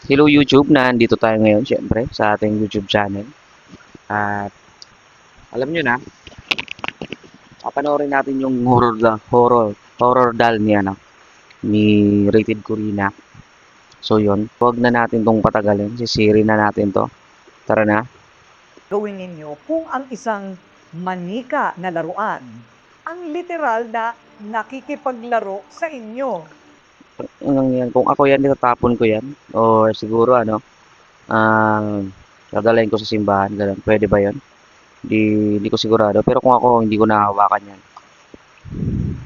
Hello YouTube, nandito tayo ngayon syempre sa ating YouTube channel. At alam nyo na, papanoorin natin yung horror doll ni ni Rated Corina. So yun, huwag na natin tong patagalin, sisiri na natin to. Tara na. Gawin ninyo kung ang isang manika na laruan ang literal na nakikipaglaro sa inyo? Kung ako yan, itatapon ko yan. O siguro dadalhin ko sa simbahan, ganun. Pwede ba yun? Di ko sigurado. Pero kung ako, hindi ko nahawakan yan.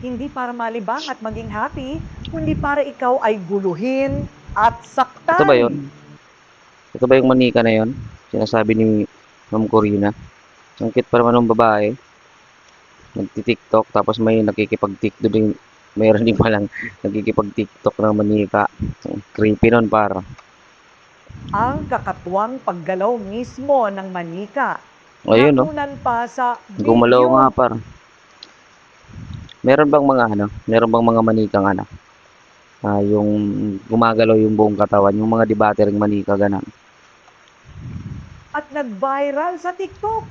Hindi para malibang at maging happy, kundi para ikaw ay guluhin at saktan. Ito ba yun? Ito ba yung manika na yun? Sinasabi ni Ma'am Corina. Ang cute pa naman ng babae. Nagti-TikTok tapos may nakikipag-TikTok din. Mayroon din palang nagkikipag-TikTok ng manika. Creepy nun para. Ang kakatuwang paggalaw mismo ng manika. Ayun no. Nakunan pa sa Gumalaw video. nga par. Meron bang mga manikang yung gumagalaw yung buong katawan, yung mga debattering manika ganun. At nag-viral sa TikTok.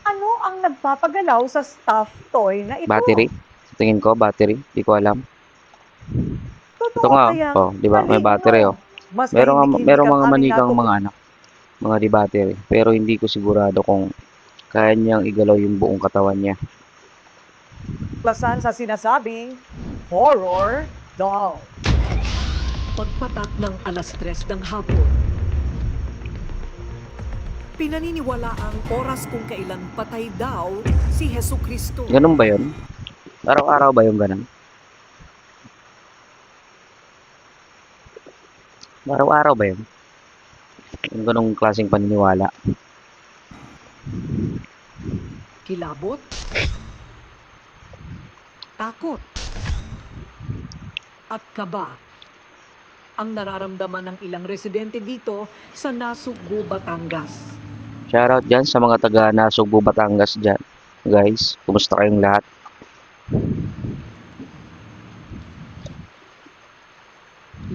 Ano ang nagpapagalaw sa stuffed toy na ito? Battery. Tingin ko battery, di ko alam. Ito Totoo nga, kayang oh, di ba? May maligno? battery oh. Mas Merong mga manikang mga mga debattering, pero hindi ko sigurado kung kaya niyang igalaw yung buong katawan niya. natuklasan sa sinasabing horror doll. Pagpatak ng alas 3 ng hapon. Pinaniniwala ang oras kung kailan patay daw si Hesu Kristo. Ganun ba yun? Araw-araw ba yung ganun? Araw-araw ba yun? Yung ganung klaseng paniniwala. Kilabot, takot, at kaba ang nararamdaman ng ilang residente dito sa Nasugbu, Batangas. Shoutout dyan sa mga taga Nasugbu, Batangas dyan. Guys, kumusta kayong lahat?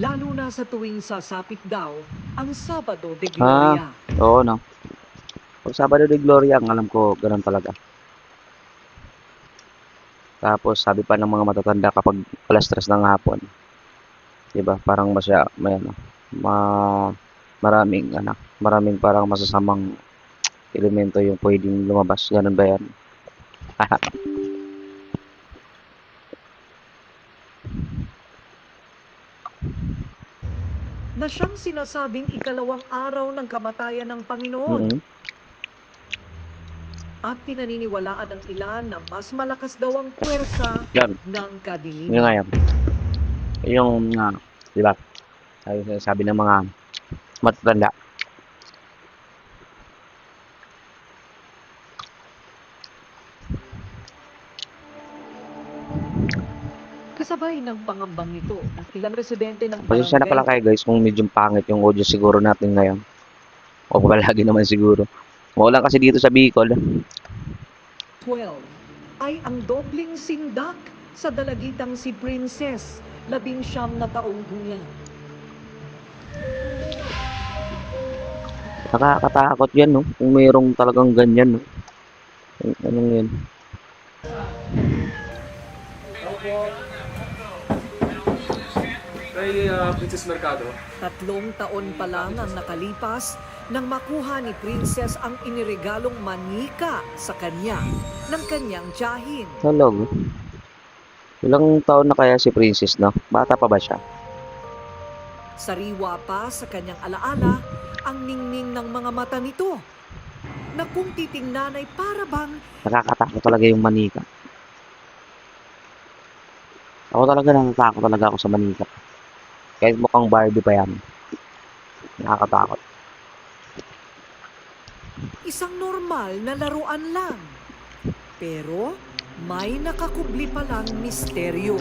Lalo na sa tuwing sasapit daw ang Sabado de Gloria. Oo no. Pag Sabado de Gloria, ang alam ko, ganun talaga. Tapos sabi pa ng mga matatanda kapag alas 3 ng hapon, 'di ba? Parang maraming parang masasamang elemento yung pwedeng lumabas. Ganun ba 'yan? Na siyang sinasabing ikalawang araw ng kamatayan ng Panginoon. Mm-hmm. At pinaniniwalaan ng ilan na mas malakas daw ang puwersa Yan. ng Yun kadiliman. nga yan. Yung, 'di ba? Sabi ng mga matatanda. Kasabay ng pangambang ito, ang ilang residente ng Pasensya na pala kayo guys kung medyo pangit yung audio siguro natin ngayon. O palagi naman siguro. Maulan kasi dito sa Bicol. 12 ay ang dobling sindak sa dalagitang si Princess, 19 na taong gulang. Nakakatakot yan, no? Kung mayroong talagang ganyan, no? Anong yun? Kay Princess Mercado. 3 taon pa lang ang nakalipas nang makuha ni Princess ang iniregalong manika sa kanya ng kanyang tiyahin. Talog. Ilang taon na kaya si Princess, no? Bata pa ba siya? Sariwa pa sa kanyang alaala ang ningning ng mga mata nito na kung titingnan ay para bang Nakakatakot talaga yung manika. Ako talaga natatakot talaga ako sa manika. Kahit mukhang Barbie pa yan. Nakakatakot. isang normal na laruan lang. Pero may nakakubli palang misteryo.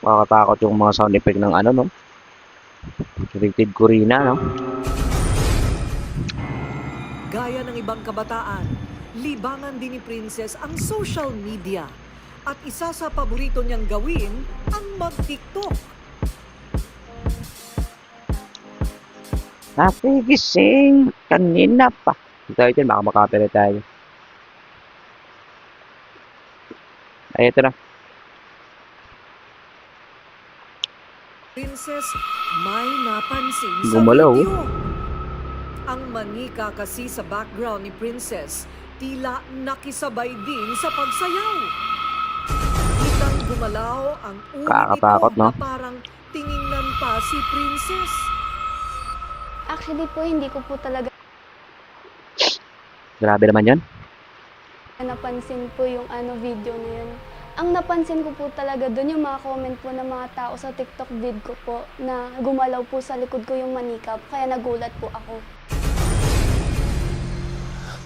Nakakatakot yung mga sound effect ng no? Rated Corina, no? Gaya ng ibang kabataan, libangan din ni Princess ang social media. At isa sa paborito niyang gawin ang mag-TikTok. Nagigising kanina pa. Hindi tayo dyan, baka makapira tayo. Ay, ito na. Princess, may napansin sa Gumalaw. video. Ang manika kasi sa background ni Princess, tila nakisabay din sa pagsayaw. Kitang gumalaw ang ulo Kakatakot, nito no? na parang tiningnan pa si Princess. Actually po, hindi ko po talaga Grabe naman yun. napansin po yung video na yun. Ang napansin ko po talaga doon yung mga comment po ng mga tao sa TikTok vid ko po na gumalaw po sa likod ko yung manika, kaya nagulat po ako.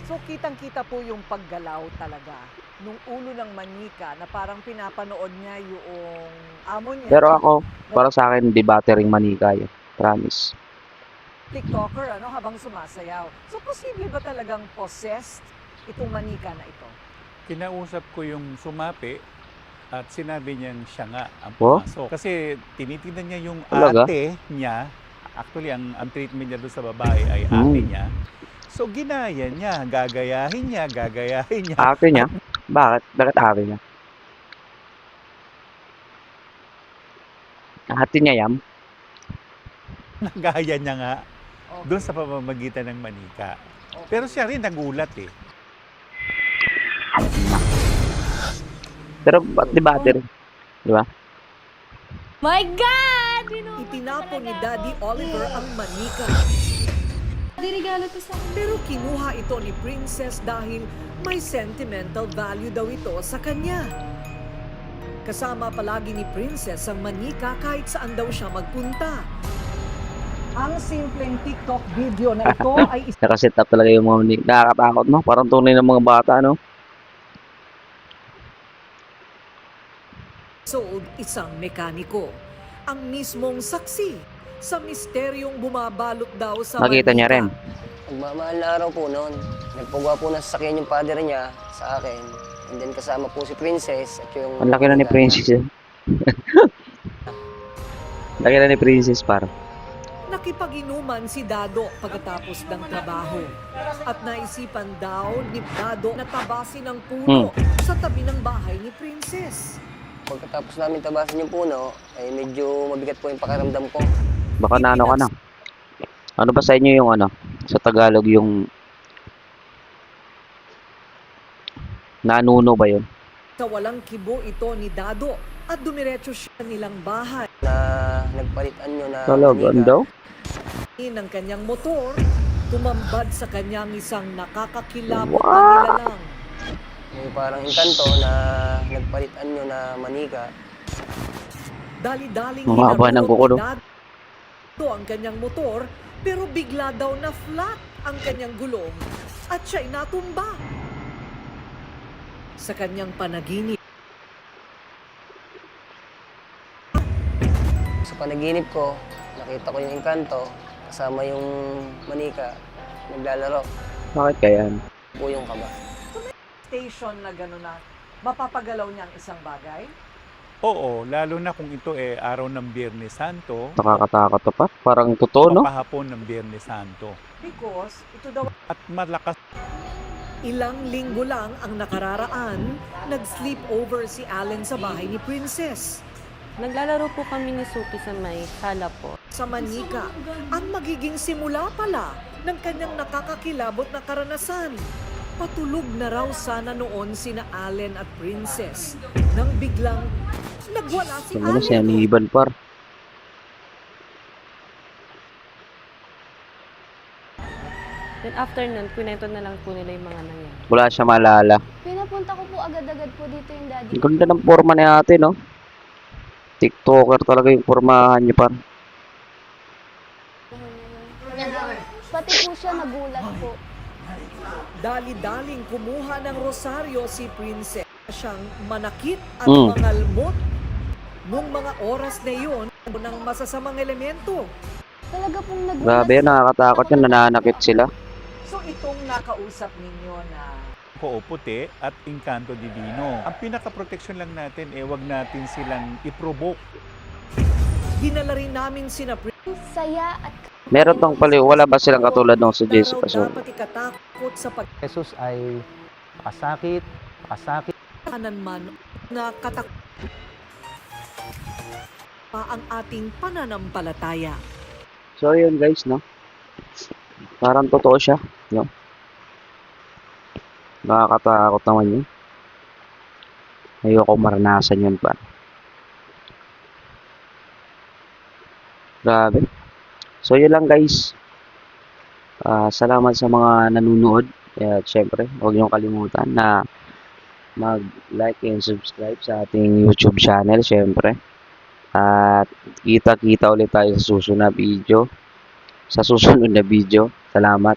So kitang-kita po yung paggalaw talaga nung ulo ng manika na parang pinapanood niya yung amo niya. Pero ako, para sa akin, di battering manika yun. Promise. TikToker habang sumasayaw. So posible ba talagang possessed itong manika na ito? Kinausap ko yung sumapi at sinabi niyang siya nga ang Oh? pumasok. Kasi tinitingnan niya yung Talaga? ate niya. Actually, ang treatment niya doon sa babae ay ate niya. So, ginaya niya. Gagayahin niya. Ate niya? Bakit? Bakit ate niya? Ate niya yam? Nagaya niya nga Okay. doon sa pamamagitan ng manika. Pero siya rin nagulat eh. Pero ba't di battery? Di ba? My God! Itinapon ni Daddy Oliver ang manika. Regalo to sa Pero kinuha ito ni Princess dahil may sentimental value daw ito sa kanya. Kasama palagi ni Princess ang manika kahit saan daw siya magpunta. Ang simpleng TikTok video na ito ay Nakaset up talaga yung mga nakakatakot, no? Parang tunay ng mga bata, no? Sold isang mekaniko. Ang mismong saksi sa misteryong bumabalot daw sa Nakita niya rin. Magmamahal na araw po noon. Nagpagawa po ng sasakyan yung father niya sa akin. And then kasama po si Princess at yung... Ang laki na ni Princess. eh. Laki na ni Princess, par. Nakipag-inuman si Dado pagkatapos ng trabaho. At naisipan daw ni Dado na tabasin ang puno sa tabi ng bahay ni Princess. Pagkatapos namin tabasin yung puno, ay medyo mabigat po yung pakiramdam ko. Baka na ano ka na. Ano ba sa inyo yung ano? Sa Tagalog yung... Nanuno ba yun? Sa walang kibo ito ni Dado at dumiretso siya nilang bahay. Na nagpalitan nyo na Talagang manika. daw? Ng kanyang motor, tumambad sa kanyang isang nakakakilabot na Wow! nilalang. May parang inkanto na nagpalitan nyo na manika. Dali-daling Ang haba ng kuko, no? ni Dado ang kanyang motor, pero bigla daw na flat ang kanyang gulong at siya'y natumba. Sa kanyang panaginip, Sa panaginip ko, nakita ko yung inkanto, kasama yung manika, naglalaro. Bakit kaya? Po yung kaba. station na gano'n na mapapagalaw niya ang isang bagay. Oo, lalo na kung ito araw ng Biyernes Santo. Nakakatakot to pa. Parang totoo, no? Mapahapon ng Biyernes Santo. Because ito daw At malakas ilang linggo lang ang nakararaan, nag-sleep over si Allen sa bahay ni Princess. Naglalaro po kami ni Suki sa may sala po. Sa manika, ang magiging simula pala ng kanyang nakakakilabot na karanasan. Patulog na raw sana noon sina Allen at Princess nang biglang nagwala si Ano si Allen. Hannibal, par? Then after nun, kwento na lang po nila yung mga nangyari. Wala siya malala. Pinapunta ko po agad-agad po dito yung daddy Ang ko. ganda ng forma ni ate, no? TikToker talaga yung formahan niya, par. Pati po siya nagulat po. Dali-daling kumuha ng rosaryo si Princess. Siyang manakit at Mm. mangalmot. Nung mga oras na iyon, ng masasamang elemento. Talaga pong nagulat. Grabe yan, nakakatakot yan. Nananakit sila. so itong nakausap ninyo na ko puti at inkanto divino. Ang pinaka-protection lang natin, wag natin silang i-provoke. Dinala rin namin sina Saya at Meron tong pali, wala ba silang katulad nung si Na Jessica raw Soul? dapat ikatakot sa Jesus ay makasakit pagkanan man na katak pa ang ating pananampalataya. So, yun guys, no? Parang totoo siya, no? Nakakatakot naman yun. Ayoko maranasan yun pa. Grabe. So, yun lang guys. Salamat sa mga nanonood. At syempre, huwag niyong kalimutan na mag-like and subscribe sa ating YouTube channel, syempre. At kita-kita ulit tayo sa susunod na video. Salamat.